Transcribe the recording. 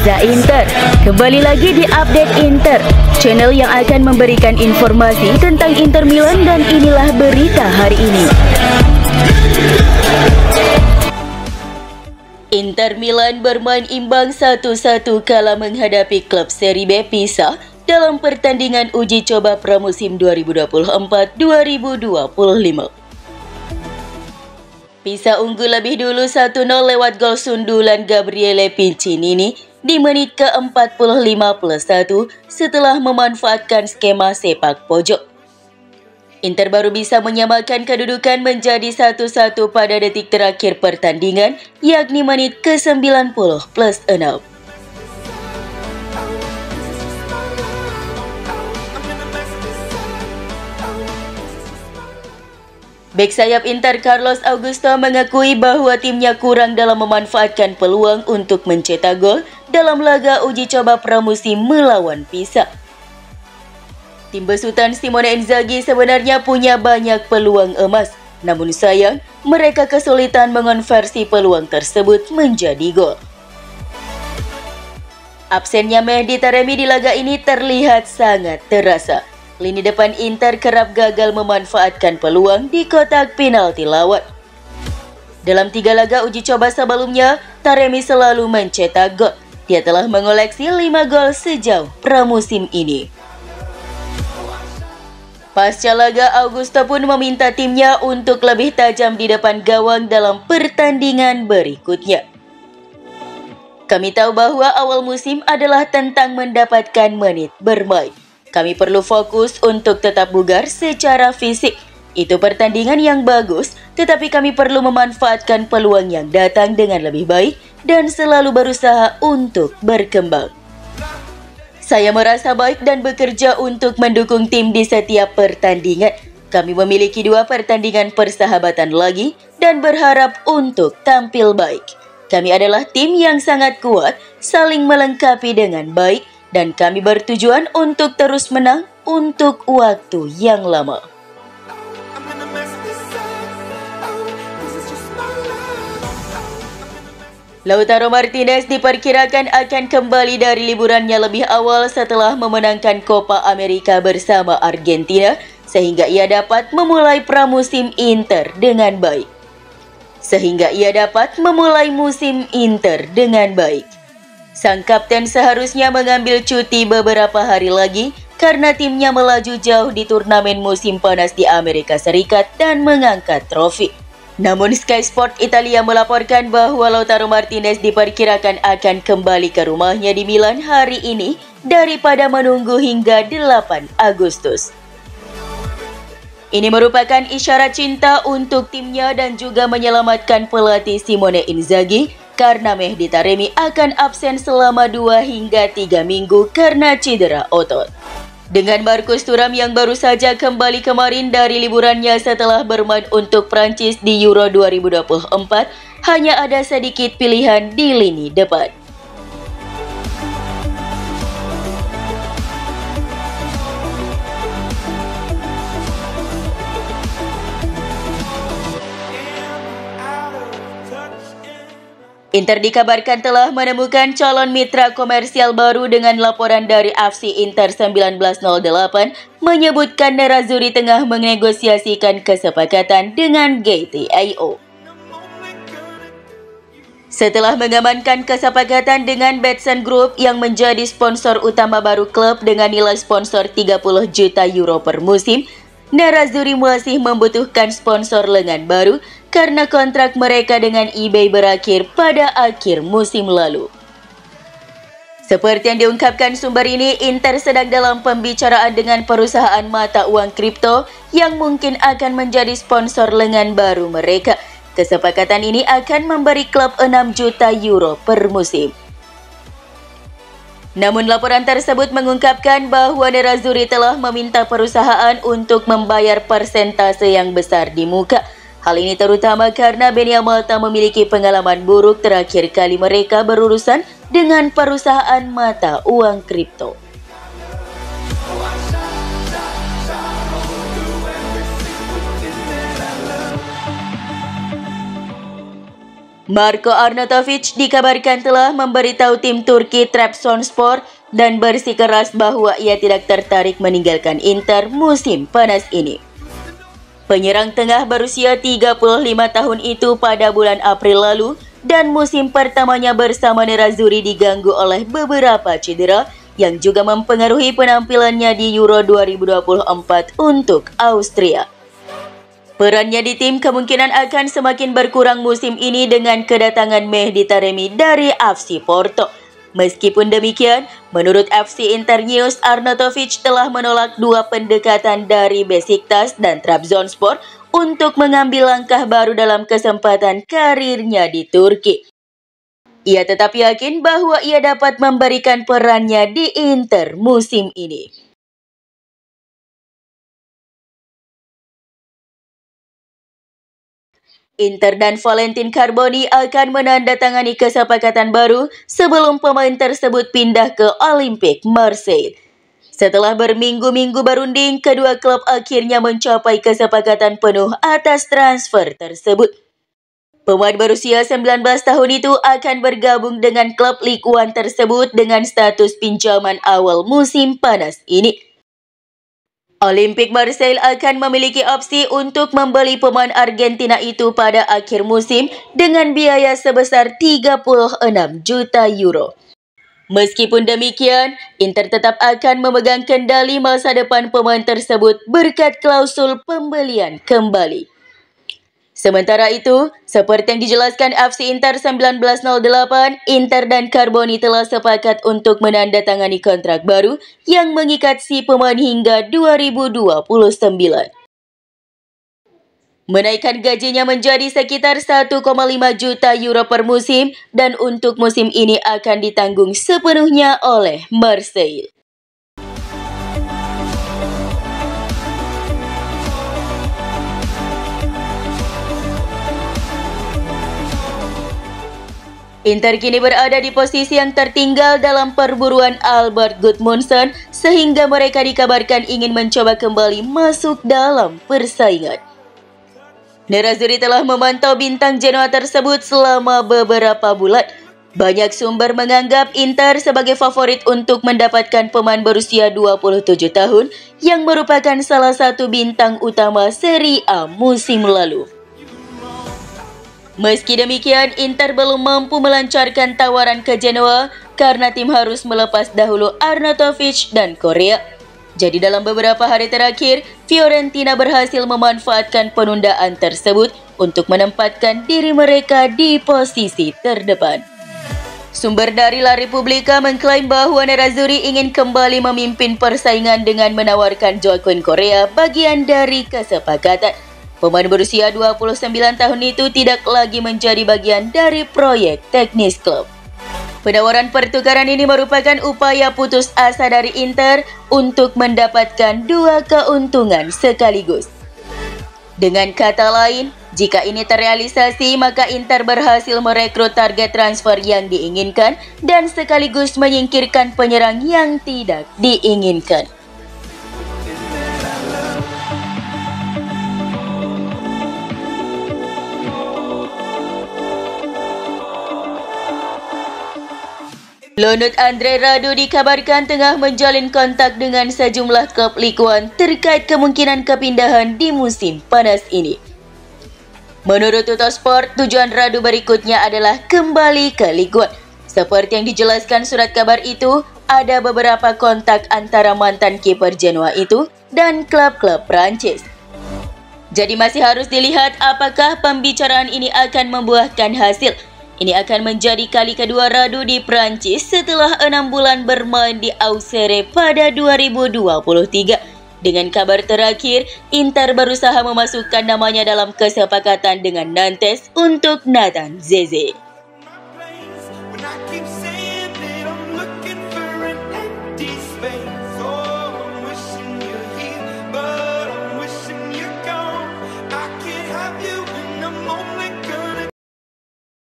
Reza Inter. Kembali lagi di Update Inter, channel yang akan memberikan informasi tentang Inter Milan, dan inilah berita hari ini. Inter Milan bermain imbang 1-1 kala menghadapi klub Serie B Pisa dalam pertandingan uji coba pramusim 2024-2025. Pisa unggul lebih dulu 1-0 lewat gol sundulan Gabriele Piccinini di menit ke-45+1 setelah memanfaatkan skema sepak pojok. Inter baru bisa menyamakan kedudukan menjadi 1-1 pada detik terakhir pertandingan, yakni menit ke-90+6. Bek sayap Inter Carlos Augusto mengakui bahwa timnya kurang dalam memanfaatkan peluang untuk mencetak gol dalam laga uji coba pramusim melawan Pisa. Tim besutan Simone Inzaghi sebenarnya punya banyak peluang emas, namun sayang mereka kesulitan mengonversi peluang tersebut menjadi gol. Absennya Mehdi Taremi di laga ini terlihat sangat terasa. Lini depan Inter kerap gagal memanfaatkan peluang di kotak penalti lawan. Dalam 3 laga uji coba sebelumnya, Taremi selalu mencetak gol. Dia telah mengoleksi 5 gol sejauh pramusim ini. Pasca laga, Augusto pun meminta timnya untuk lebih tajam di depan gawang dalam pertandingan berikutnya. Kami tahu bahwa awal musim adalah tentang mendapatkan menit bermain. Kami perlu fokus untuk tetap bugar secara fisik. Itu pertandingan yang bagus, tetapi kami perlu memanfaatkan peluang yang datang dengan lebih baik dan selalu berusaha untuk berkembang. Saya merasa baik dan bekerja untuk mendukung tim di setiap pertandingan. Kami memiliki 2 pertandingan persahabatan lagi dan berharap untuk tampil baik. Kami adalah tim yang sangat kuat, saling melengkapi dengan baik, dan kami bertujuan untuk terus menang untuk waktu yang lama. Lautaro Martinez diperkirakan akan kembali dari liburannya lebih awal setelah memenangkan Copa America bersama Argentina, sehingga ia dapat memulai pramusim Inter dengan baik. Sang kapten seharusnya mengambil cuti beberapa hari lagi karena timnya melaju jauh di turnamen musim panas di Amerika Serikat dan mengangkat trofi. Namun Sky Sport Italia melaporkan bahwa Lautaro Martinez diperkirakan akan kembali ke rumahnya di Milan hari ini daripada menunggu hingga 8 Agustus. Ini merupakan isyarat cinta untuk timnya dan juga menyelamatkan pelatih Simone Inzaghi, karena Mehdi Taremi akan absen selama 2 hingga 3 minggu karena cedera otot. Dengan Marcus Thuram yang baru saja kembali kemarin dari liburannya setelah bermain untuk Prancis di Euro 2024, hanya ada sedikit pilihan di lini depan. Inter dikabarkan telah menemukan calon mitra komersial baru dengan laporan dari FC Inter 1908 menyebutkan Nerazzurri tengah menegosiasikan kesepakatan dengan GTAO. Setelah mengamankan kesepakatan dengan Betson Group yang menjadi sponsor utama baru klub dengan nilai sponsor 30 juta euro per musim, Nerazzurri masih membutuhkan sponsor lengan baru karena kontrak mereka dengan eBay berakhir pada akhir musim lalu. Seperti yang diungkapkan sumber ini, Inter sedang dalam pembicaraan dengan perusahaan mata uang kripto yang mungkin akan menjadi sponsor lengan baru mereka. Kesepakatan ini akan memberi klub 6 juta euro per musim. Namun laporan tersebut mengungkapkan bahwa Nerazzurri telah meminta perusahaan untuk membayar persentase yang besar di muka. Hal ini terutama karena Benia Malta memiliki pengalaman buruk terakhir kali mereka berurusan dengan perusahaan mata uang kripto. Marko Arnautovic dikabarkan telah memberitahu tim Turki Trabzonspor dan bersikeras bahwa ia tidak tertarik meninggalkan Inter musim panas ini. Penyerang tengah berusia 35 tahun itu pada bulan April lalu dan musim pertamanya bersama Nerazzurri diganggu oleh beberapa cedera yang juga mempengaruhi penampilannya di Euro 2024 untuk Austria. Perannya di tim kemungkinan akan semakin berkurang musim ini dengan kedatangan Mehdi Taremi dari FC Porto. Meskipun demikian, menurut FC Internews, Arnautovic telah menolak dua pendekatan dari Besiktas dan Trabzonspor untuk mengambil langkah baru dalam kesempatan karirnya di Turki. Ia tetap yakin bahwa ia dapat memberikan perannya di Inter musim ini. Inter dan Valentin Carboni akan menandatangani kesepakatan baru sebelum pemain tersebut pindah ke Olympique Marseille. Setelah berminggu-minggu berunding, kedua klub akhirnya mencapai kesepakatan penuh atas transfer tersebut. Pemain berusia 19 tahun itu akan bergabung dengan klub Ligue 1 tersebut dengan status pinjaman awal musim panas ini. Olympique Marseille akan memiliki opsi untuk membeli pemain Argentina itu pada akhir musim dengan biaya sebesar 36 juta euro. Meskipun demikian, Inter tetap akan memegang kendali masa depan pemain tersebut berkat klausul pembelian kembali. Sementara itu, seperti yang dijelaskan FC Inter 1908, Inter dan Carboni telah sepakat untuk menandatangani kontrak baru yang mengikat si pemain hingga 2029. Menaikkan gajinya menjadi sekitar 1,5 juta euro per musim dan untuk musim ini akan ditanggung sepenuhnya oleh Marseille. Inter kini berada di posisi yang tertinggal dalam perburuan Albert Gudmundsson sehingga mereka dikabarkan ingin mencoba kembali masuk dalam persaingan. Nerazzurri telah memantau bintang Genoa tersebut selama beberapa bulan. Banyak sumber menganggap Inter sebagai favorit untuk mendapatkan pemain berusia 27 tahun yang merupakan salah satu bintang utama Serie A musim lalu. Meski demikian, Inter belum mampu melancarkan tawaran ke Genoa karena tim harus melepas dahulu Arnautovic dan Korea. Jadi dalam beberapa hari terakhir, Fiorentina berhasil memanfaatkan penundaan tersebut untuk menempatkan diri mereka di posisi terdepan. Sumber dari La Repubblica mengklaim bahwa Nerazzurri ingin kembali memimpin persaingan dengan menawarkan Joaquin Korea bagian dari kesepakatan. Pemain berusia 29 tahun itu tidak lagi menjadi bagian dari proyek teknis klub. Penawaran pertukaran ini merupakan upaya putus asa dari Inter untuk mendapatkan dua keuntungan sekaligus. Dengan kata lain, jika ini terrealisasi, maka Inter berhasil merekrut target transfer yang diinginkan dan sekaligus menyingkirkan penyerang yang tidak diinginkan. Lonut Andre Radu dikabarkan tengah menjalin kontak dengan sejumlah klub Ligue 1 terkait kemungkinan kepindahan di musim panas ini. Menurut Tuttosport, tujuan Radu berikutnya adalah kembali ke Ligue 1. Seperti yang dijelaskan surat kabar itu, ada beberapa kontak antara mantan kiper Genoa itu dan klub-klub Prancis. Jadi masih harus dilihat apakah pembicaraan ini akan membuahkan hasil. Ini akan menjadi kali kedua Radu di Prancis setelah 6 bulan bermain di Auxerre pada 2023. Dengan kabar terakhir, Inter berusaha memasukkan namanya dalam kesepakatan dengan Nantes untuk Nathan Zeze.